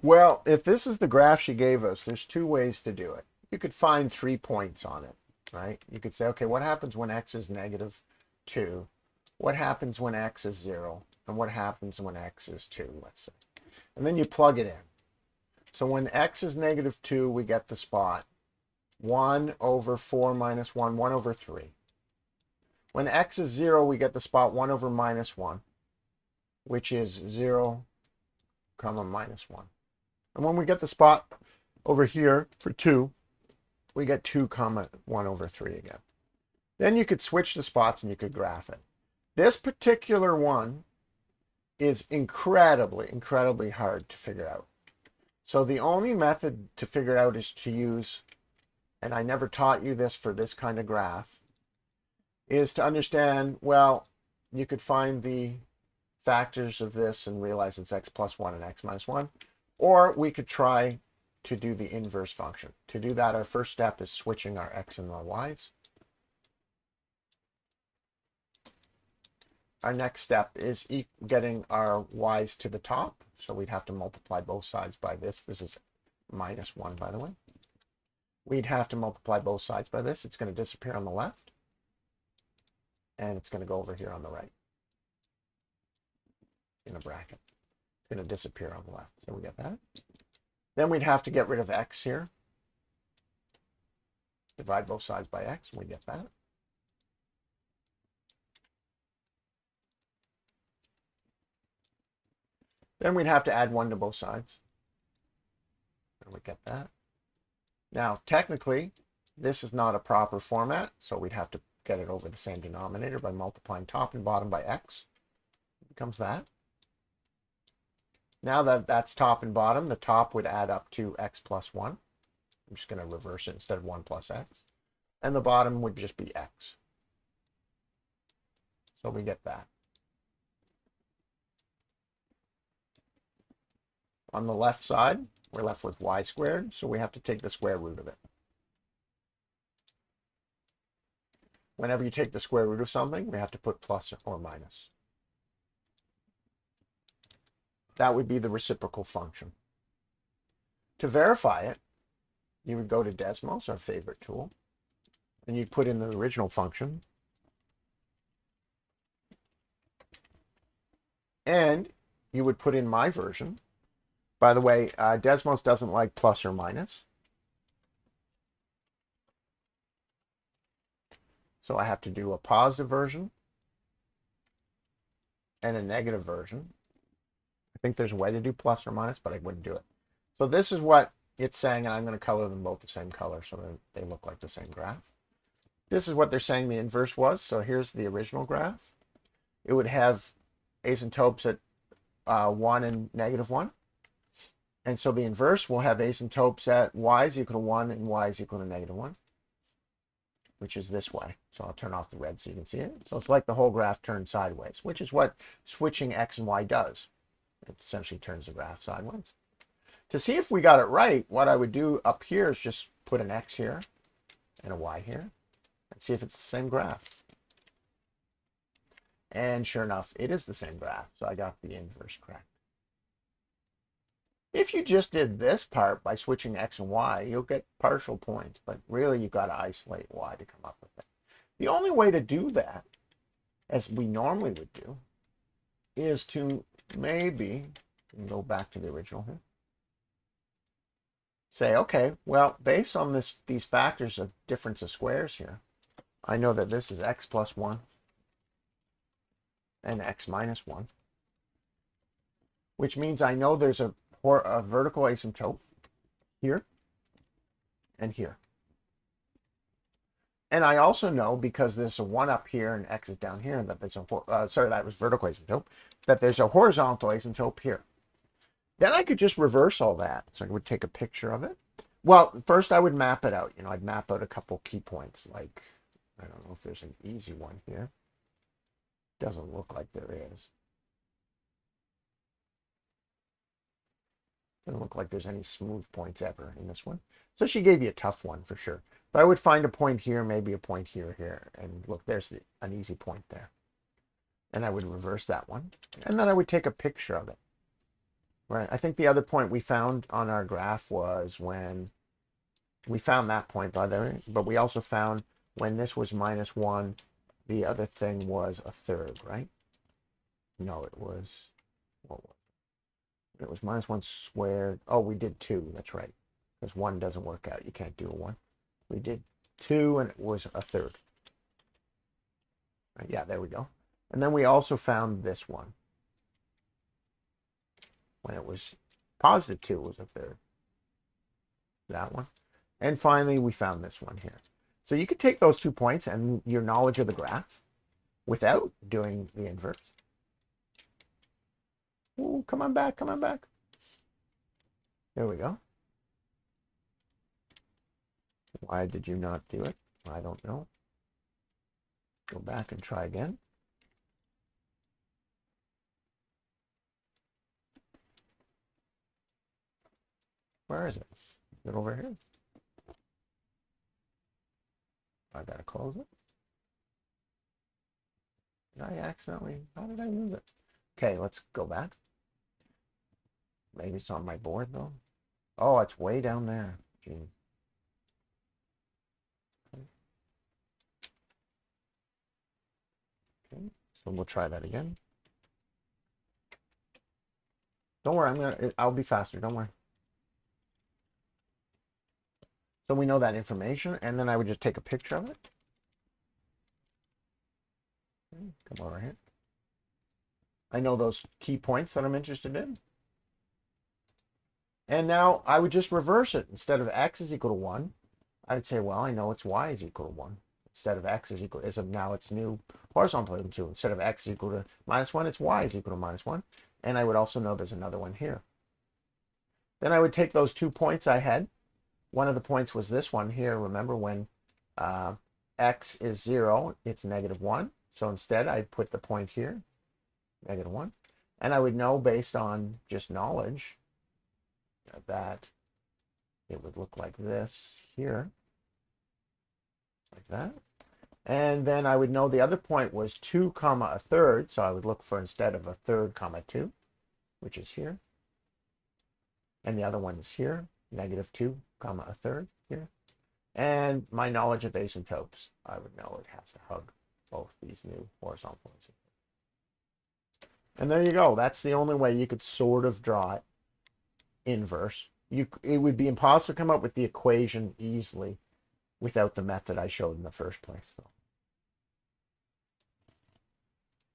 Well, if this is the graph she gave us, there's two ways to do it. You could find 3 points on it, right? You could say, okay, what happens when x is negative 2? What happens when x is 0? And what happens when x is 2, let's say. And then you plug it in. So when x is negative 2, we get the spot 1 over 4 minus 1, 1 over 3. When x is 0, we get the spot 1 over minus 1, which is 0, comma, minus 1. And when we get the spot over here for 2, we get 2 comma 1 over 3 again. Then you could switch the spots and you could graph it. This particular one is incredibly, incredibly hard to figure out. So the only method to figure out is to use, and I never taught you this for this kind of graph, is to understand, well, you could find the factors of this and realize it's x plus 1 and x minus 1. Or we could try to do the inverse function. To do that, our first step is switching our x and our y's. Our next step is getting our y's to the top. So we'd have to multiply both sides by this. This is minus 1, by the way. We'd have to multiply both sides by this. It's going to disappear on the left. And it's going to go over here on the right in a bracket. It's going to disappear on the left. So we get that. Then we'd have to get rid of x here. Divide both sides by x, and we get that. Then we'd have to add 1 to both sides. And we get that. Now, technically, this is not a proper format, so we'd have to get it over the same denominator by multiplying top and bottom by x. It becomes that. Now that that's top and bottom, the top would add up to x plus 1. I'm just going to reverse it instead of 1 plus x. And the bottom would just be x. So we get that. On the left side, we're left with y squared, so we have to take the square root of it. Whenever you take the square root of something, we have to put plus or minus. That would be the reciprocal function. To verify it, you would go to Desmos, our favorite tool, and you'd put in the original function. And you would put in my version. By the way, Desmos doesn't like plus or minus. So I have to do a positive version and a negative version. I think there's a way to do plus or minus, but I wouldn't do it. So this is what it's saying, and I'm going to color them both the same color so that they look like the same graph. This is what they're saying the inverse was. So here's the original graph. It would have asymptotes at 1 and negative 1. And so the inverse will have asymptotes at y is equal to 1 and y is equal to negative 1, which is this way. So I'll turn off the red so you can see it. So it's like the whole graph turned sideways, which is what switching x and y does. It essentially turns the graph sideways. To see if we got it right, what I would do up here is just put an x here and a y here and see if it's the same graph. And sure enough, it is the same graph. So I got the inverse correct. If you just did this part by switching x and y, you'll get partial points, but really you've got to isolate y to come up with it. The only way to do that, as we normally would do, is to maybe go back to the original here. Say, okay, well, based on these factors of difference of squares here, I know that this is x plus 1 and x minus 1, which means I know there's a vertical asymptote here and here. And I also know, because there's a 1 up here and x is down here, that there's a, sorry, that was vertical asymptote, that there's a horizontal asymptote here. Then I could just reverse all that. So I would take a picture of it. Well, first I would map it out. I'd map out a couple key points, like, I don't know if there's an easy one here. Doesn't look like there is. Doesn't look like there's any smooth points ever in this one. So she gave you a tough one for sure. But I would find a point here, maybe a point here, and look, there's an easy point there. And I would reverse that one. And then I would take a picture of it. right? I think the other point we found on our graph was when we found that point, by the way, but we also found when this was -1, the other thing was a third, right? No, it was, what was it? It was -1 squared. Oh, we did 2. That's right. Because 1 doesn't work out. You can't do a 1. We did 2, and it was a third. Right, yeah, there we go. And then we also found this one. When it was +2, it was a third. That one. And finally, we found this one here. So you could take those 2 points and your knowledge of the graph without doing the inverse. Ooh, come on back, come on back. There we go. Why did you not do it? I don't know. Go back and try again. Where is it? Is it over here? I gotta close it. Did I accidentally? How did I move it? Okay, let's go back. Maybe it's on my board though. Oh, it's way down there. Gee. Okay, so we'll try that again. Don't worry, I'll be faster, don't worry. So we know that information, and then I would just take a picture of it. Okay, come over here. I know those key points that I'm interested in. And now I would just reverse it. Instead of x is equal to 1, I would say, well, I know it's y is equal to 1. Instead of x is equal to, now it's new horizontal plane 2. Instead of x is equal to -1, it's y is equal to -1. And I would also know there's another one here. Then I would take those 2 points I had. One of the points was this one here. Remember when x is 0, it's -1. So instead I'd put the point here, -1. And I would know based on just knowledge that it would look like this here, like that. And then I would know the other point was 2 comma a third, so I would look for instead of a third comma 2, which is here. And the other one is here, -2 comma a third here. And my knowledge of asymptotes, I would know it has to hug both these new horizontal points. And there you go. That's the only way you could sort of draw it inverse. It would be impossible to come up with the equation easily without the method I showed in the first place, though.